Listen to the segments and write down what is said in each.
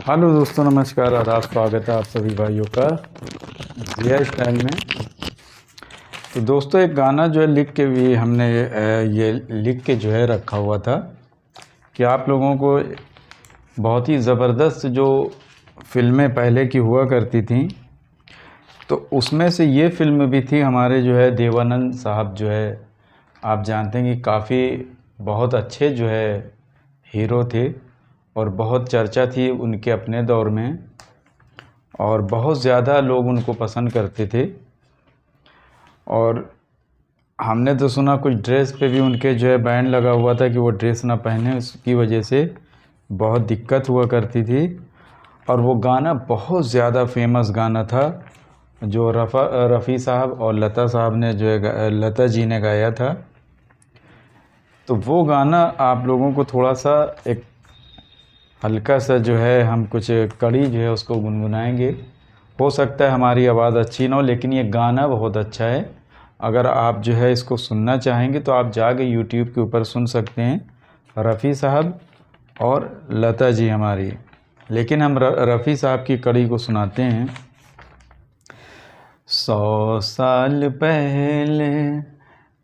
Hello दोस्तों, नमस्कार, आदाब, स्वागत है आप सभी भाइयों का जिया स्टाइल में। तो दोस्तों, एक गाना जो है लिख के भी हमने ये लिख के जो है रखा हुआ था कि आप लोगों को बहुत ही ज़बरदस्त जो फिल्में पहले की हुआ करती थी, तो उसमें से ये फिल्म भी थी। हमारे जो है देवानंद साहब जो है, आप जानते हैं कि काफ़ी बहुत अच्छे जो है हीरो थे और बहुत चर्चा थी उनके अपने दौर में, और बहुत ज़्यादा लोग उनको पसंद करते थे। और हमने तो सुना कुछ ड्रेस पे भी उनके जो है बैन लगा हुआ था कि वो ड्रेस ना पहने, उसकी वजह से बहुत दिक्कत हुआ करती थी। और वो गाना बहुत ज़्यादा फेमस गाना था जो रफ़ी साहब और लता साहब ने जो है लता जी ने गाया था। तो वो गाना आप लोगों को थोड़ा सा एक हल्का सा जो है हम कुछ कड़ी जो है उसको गुनगुनाएंगे। हो सकता है हमारी आवाज़ अच्छी ना हो, लेकिन ये गाना बहुत अच्छा है। अगर आप जो है इसको सुनना चाहेंगे तो आप जाके यूट्यूब के ऊपर सुन सकते हैं, रफ़ी साहब और लता जी हमारी। लेकिन हम रफ़ी साहब की कड़ी को सुनाते हैं। 100 साल पहले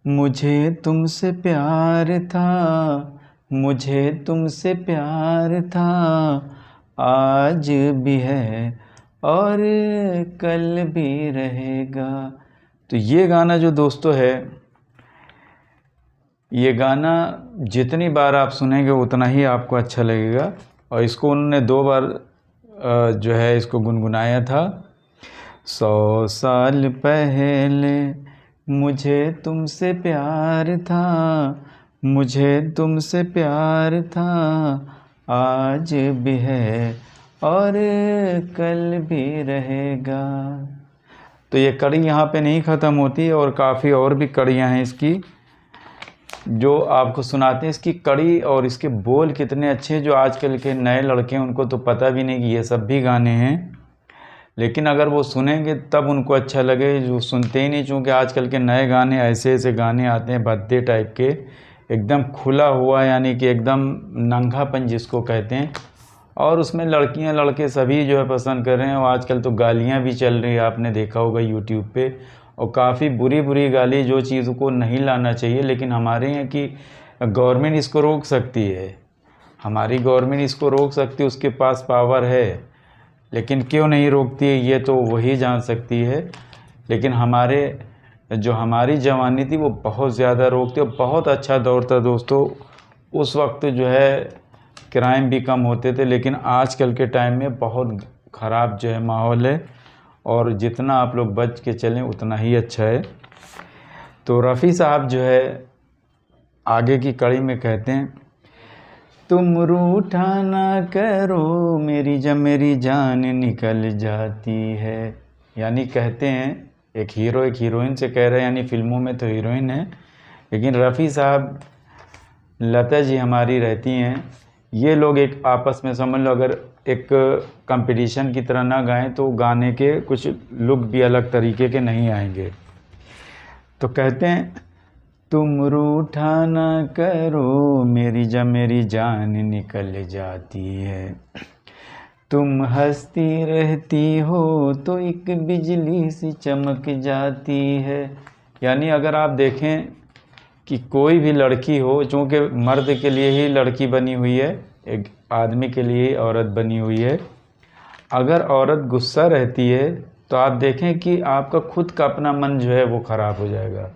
मुझे तुमसे प्यार था, मुझे तुमसे प्यार था, आज भी है और कल भी रहेगा। तो ये गाना जो दोस्तों है, ये गाना जितनी बार आप सुनेंगे उतना ही आपको अच्छा लगेगा। और इसको उन्होंने 2 बार जो है इसको गुनगुनाया था। 100 साल पहले मुझे तुमसे प्यार था, मुझे तुमसे प्यार था, आज भी है और कल भी रहेगा। तो ये कड़ी यहाँ पे नहीं ख़त्म होती और काफ़ी और भी कड़ियाँ हैं इसकी जो आपको सुनाते हैं। इसकी कड़ी और इसके बोल कितने अच्छे हैं, जो आजकल के नए लड़के हैं उनको तो पता भी नहीं कि ये सब भी गाने हैं। लेकिन अगर वो सुनेंगे तब उनको अच्छा लगे, जो सुनते ही नहीं। चूँकि आजकल के नए गाने ऐसे ऐसे गाने आते हैं भद्दे टाइप के, एकदम खुला हुआ, यानी कि एकदम नंगापन जिसको कहते हैं। और उसमें लड़कियां लड़के सभी जो है पसंद कर रहे हैं। और आजकल तो गालियां भी चल रही है, आपने देखा होगा यूट्यूब पे, और काफ़ी बुरी बुरी गाली, जो चीज़ को नहीं लाना चाहिए। लेकिन हमारे यहाँ की गवर्नमेंट इसको रोक सकती है, हमारी गवर्नमेंट इसको रोक सकती है, उसके पास पावर है। लेकिन क्यों नहीं रोकती है ये तो वही जान सकती है। लेकिन हमारी जवानी थी वो बहुत ज़्यादा रोकती, और बहुत अच्छा दौर था दोस्तों। उस वक्त जो है क्राइम भी कम होते थे, लेकिन आजकल के टाइम में बहुत ख़राब जो है माहौल है, और जितना आप लोग बच के चलें उतना ही अच्छा है। तो रफ़ी साहब जो है आगे की कड़ी में कहते हैं, तुम रूठा ना करो मेरी जब मेरी जान निकल जाती है। यानी कहते हैं एक हीरो एक हीरोइन से कह रहे हैं, यानी फिल्मों में तो हीरोइन है, लेकिन रफ़ी साहब लता जी हमारी रहती हैं। ये लोग एक आपस में समझ लो, अगर एक कंपटीशन की तरह ना गाएं तो गाने के कुछ लुक भी अलग तरीके के नहीं आएंगे। तो कहते हैं, तुम रूठा ना करो मेरी जब मेरी जान निकल जाती है, तुम हंसती रहती हो तो एक बिजली सी चमक जाती है। यानी अगर आप देखें कि कोई भी लड़की हो, चूँकि मर्द के लिए ही लड़की बनी हुई है, एक आदमी के लिए ही औरत बनी हुई है। अगर औरत गुस्सा रहती है तो आप देखें कि आपका खुद का अपना मन जो है वो ख़राब हो जाएगा।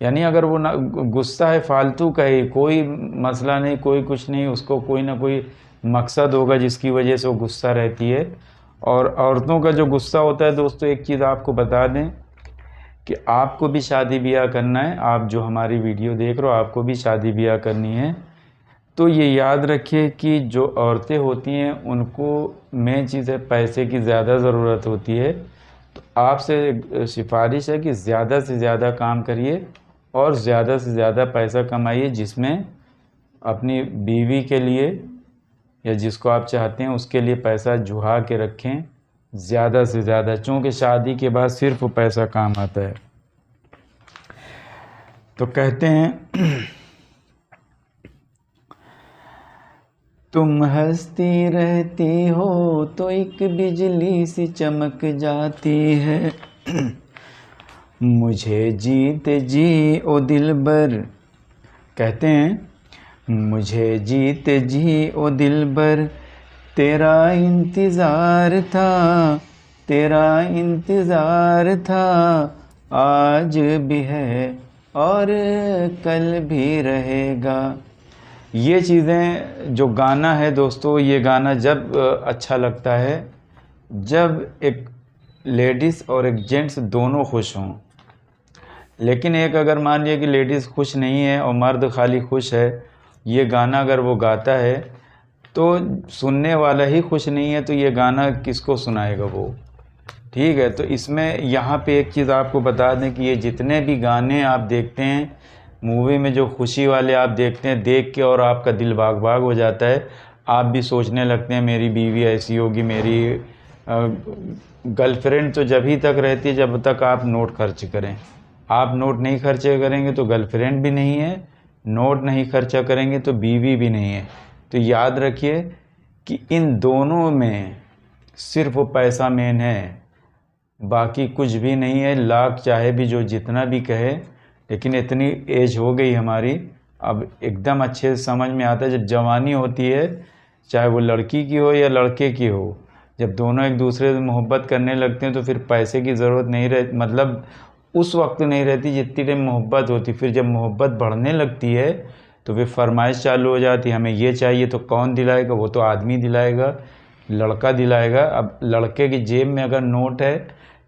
यानी अगर वो ना गुस्सा है फालतू का ही, कोई मसला नहीं, कोई कुछ नहीं, उसको कोई ना कोई मकसद होगा जिसकी वजह से वो गुस्सा रहती है। और औरतों का जो गुस्सा होता है दोस्तों, एक चीज़ आपको बता दें कि आपको भी शादी ब्याह करना है, आप जो हमारी वीडियो देख रहे हो आपको भी शादी ब्याह करनी है, तो ये याद रखिए कि जो औरतें होती हैं उनको मेन चीज़ है पैसे की ज़्यादा ज़रूरत होती है। तो आपसे सिफारिश है कि ज़्यादा से ज़्यादा काम करिए और ज़्यादा से ज़्यादा पैसा कमाइए, जिसमें अपनी बीवी के लिए या जिसको आप चाहते हैं उसके लिए पैसा जुहा के रखें ज़्यादा से ज़्यादा, चूँकि शादी के बाद सिर्फ पैसा काम आता है। तो कहते हैं तुम हंसती रहती हो तो एक बिजली सी चमक जाती है। मुझे जीते जी ओ दिलबर, कहते हैं मुझे जीते जी ओ दिलबर, तेरा इंतज़ार था, तेरा इंतज़ार था, आज भी है और कल भी रहेगा। ये चीज़ें जो गाना है दोस्तों, ये गाना जब अच्छा लगता है जब एक लेडीज़ और एक जेंट्स दोनों खुश हों। लेकिन एक अगर मान लिया कि लेडीज़ खुश नहीं है और मर्द खाली खुश है, ये गाना अगर वो गाता है तो सुनने वाला ही खुश नहीं है, तो ये गाना किसको सुनाएगा वो। ठीक है, तो इसमें यहाँ पे एक चीज़ आपको बता दें कि ये जितने भी गाने आप देखते हैं मूवी में, जो खुशी वाले आप देखते हैं, देख के और आपका दिल बाग बाग हो जाता है। आप भी सोचने लगते हैं मेरी बीवी ऐसी होगी, मेरी गर्लफ्रेंड तो जब ही तक रहती है जब तक आप नोट खर्च करें। आप नोट नहीं खर्चे करेंगे तो गर्लफ्रेंड भी नहीं है, नोट नहीं खर्चा करेंगे तो बीवी भी नहीं है। तो याद रखिए कि इन दोनों में सिर्फ वो पैसा मेन है, बाकी कुछ भी नहीं है। लाख चाहे भी जो जितना भी कहे, लेकिन इतनी एज हो गई हमारी, अब एकदम अच्छे से समझ में आता है। जब जवानी होती है, चाहे वो लड़की की हो या लड़के की हो, जब दोनों एक दूसरे से मोहब्बत करने लगते हैं तो फिर पैसे की ज़रूरत नहीं रहती, मतलब उस वक्त नहीं रहती जितनी टाइम मोहब्बत होती। फिर जब मोहब्बत बढ़ने लगती है तो फिर फरमाइश चालू हो जाती है, हमें ये चाहिए। तो कौन दिलाएगा? वो तो आदमी दिलाएगा, लड़का दिलाएगा। अब लड़के की जेब में अगर नोट है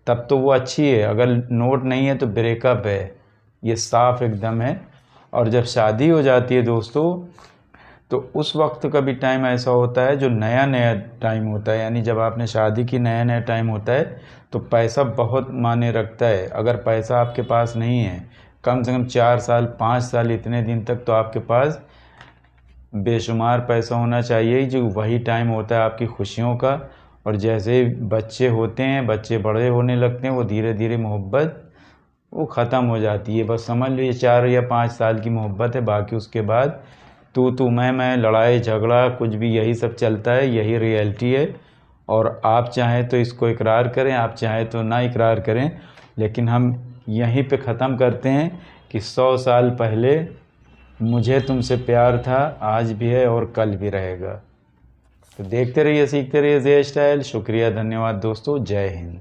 तब तो वो अच्छी है, अगर नोट नहीं है तो ब्रेकअप है, ये साफ एकदम है। और जब शादी हो जाती है दोस्तों, तो उस वक्त का भी टाइम ऐसा होता है जो नया नया टाइम होता है, यानी जब आपने शादी की नया नया टाइम होता है तो पैसा बहुत मायने रखता है। अगर पैसा आपके पास नहीं है, कम से कम 4 साल 5 साल इतने दिन तक तो आपके पास बेशुमार पैसा होना चाहिए, जो वही टाइम होता है आपकी खुशियों का। और जैसे बच्चे होते हैं, बच्चे बड़े होने लगते हैं, वो धीरे धीरे मोहब्बत वो ख़त्म हो जाती है। बस समझ लीजिए 4 या 5 साल की मोहब्बत है, बाकी उसके बाद तू मैं, लड़ाई झगड़ा कुछ भी, यही सब चलता है, यही रियलिटी है। और आप चाहें तो इसको इकरार करें, आप चाहें तो ना इकरार करें, लेकिन हम यहीं पे ख़त्म करते हैं कि 100 साल पहले मुझे तुमसे प्यार था, आज भी है और कल भी रहेगा। तो देखते रहिए, सीखते रहिए जे स्टाइल। शुक्रिया, धन्यवाद दोस्तों, जय हिंद।